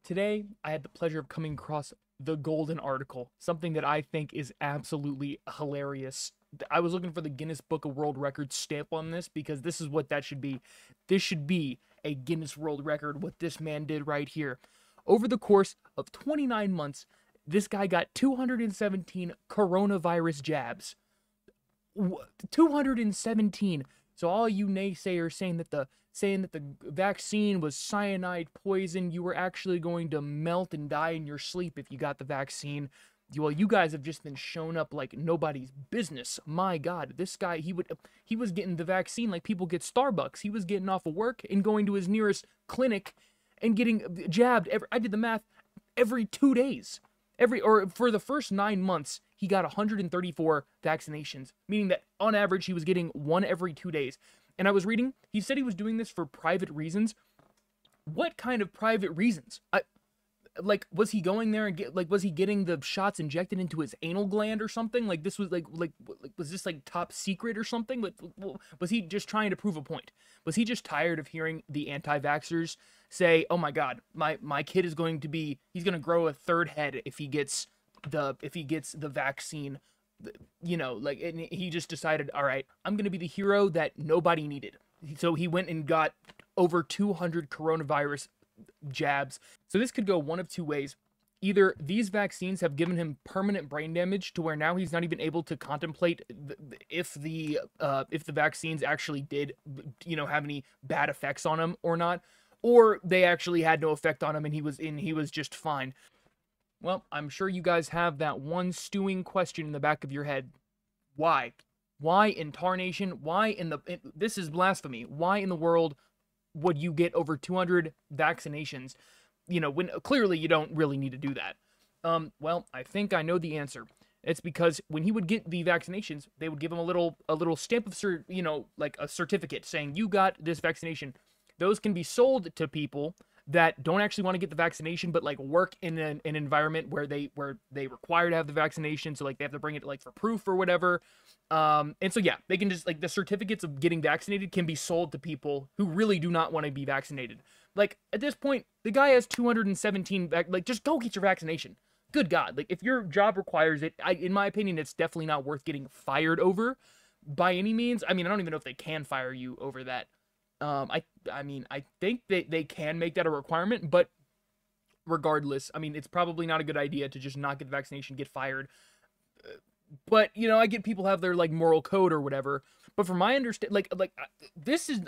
Today, I had the pleasure of coming across the Golden Article, something that I think is absolutely hilarious. I was looking for the Guinness Book of World Records stamp on this because this is what that should be. This should be a Guinness World Record, what this man did right here. Over the course of 29 months, this guy got 217 coronavirus jabs. 217. So all you naysayers saying that the vaccine was cyanide poison, you were actually going to melt and die in your sleep if you got the vaccine. Well, you guys have just been shown up like nobody's business. My God, this guy, he was getting the vaccine like people get Starbucks. He was getting off of work and going to his nearest clinic and getting jabbed. I did the math, every 2 days. Or for the first 9 months, he got 134 vaccinations, meaning that on average he was getting one every 2 days. And I was reading, he said he was doing this for private reasons. What kind of private reasons? Was he going there and was he getting the shots injected into his anal gland or something? Like this was was this like top secret or something? Was he just trying to prove a point? Was he just tired of hearing the anti-vaxxers say, "Oh my God, my kid is he's going to grow a third head if he gets the vaccine." And he just decided, all right, I'm going to be the hero that nobody needed. So he went and got over 200 coronavirus jabs. So this could go one of two ways. Either these vaccines have given him permanent brain damage to where now he's not even able to contemplate if the vaccines actually did, have any bad effects on him or not, or they actually had no effect on him and he was just fine. Well, I'm sure you guys have that one stewing question in the back of your head. Why? Why in tarnation? This is blasphemy. Why in the world would you get over 200 vaccinations? When clearly you don't really need to do that. Well, I think I know the answer. It's because when he would get the vaccinations, they would give him a little stamp of like a certificate saying you got this vaccination. Those can be sold to people that don't actually want to get the vaccination, but like work in an environment where they require to have the vaccination, so like they have to bring it like for proof or whatever. And so yeah, they can just like the certificates of getting vaccinated can be sold to people who really do not want to be vaccinated. Like at this point, the guy has 217 just go get your vaccination. Good God, like if your job requires it, in my opinion, it's definitely not worth getting fired over by any means. I mean, I don't even know if they can fire you over that. I think they can make that a requirement, but regardless, I mean, it's probably not a good idea to just not get the vaccination, get fired. But I get people have their like moral code or whatever. But from my understanding, this is.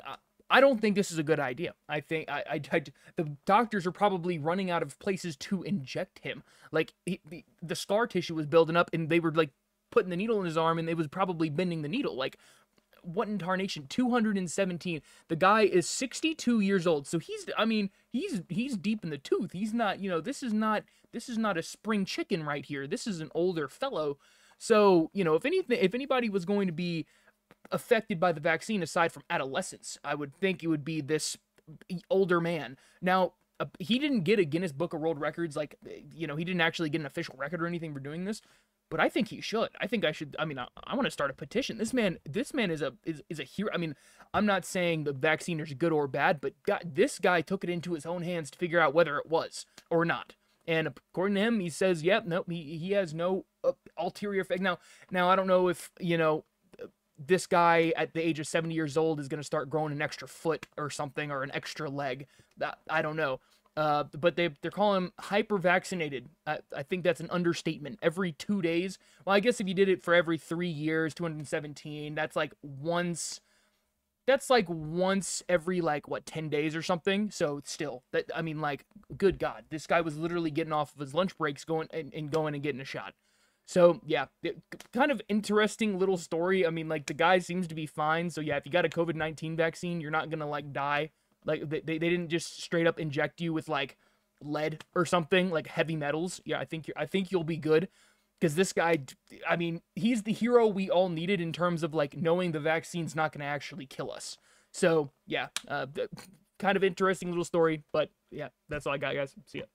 I don't think this is a good idea. I think the doctors are probably running out of places to inject him. Like the scar tissue was building up, and they were like putting the needle in his arm, and they was probably bending the needle. Like, what in tarnation? 217. The guy is 62 years old. So he's deep in the tooth. He's not, this is not a spring chicken right here. This is an older fellow. So, if anybody was going to be affected by the vaccine aside from adolescents, I would think it would be this older man. Now, he didn't get a Guinness Book of World Records, he didn't actually get an official record or anything for doing this. But I think he should. I think I should. I mean, I want to start a petition. This man is a hero. I mean, I'm not saying the vaccine is good or bad, but this guy took it into his own hands to figure out whether it was or not. And according to him, he says, yep, nope, he has no ulterior effect. Now I don't know if this guy at the age of 70 years old is going to start growing an extra foot or something, or an extra leg. I don't know. But they're calling him hyper vaccinated. I think that's an understatement. Every 2 days. Well, I guess if you did it for every 3 years, 217, that's like once every 10 days or something. So still, good God, this guy was literally getting off of his lunch breaks going and getting a shot. So yeah, kind of interesting little story. I mean, the guy seems to be fine. So yeah, if you got a COVID-19 vaccine, you're not gonna die. Like they didn't just straight up inject you with lead or something, like heavy metals. Yeah, I think you'll be good, because this guy, I mean, he's the hero we all needed in terms of knowing the vaccine's not gonna actually kill us. So yeah, kind of interesting little story, but yeah, that's all I got, guys. See ya.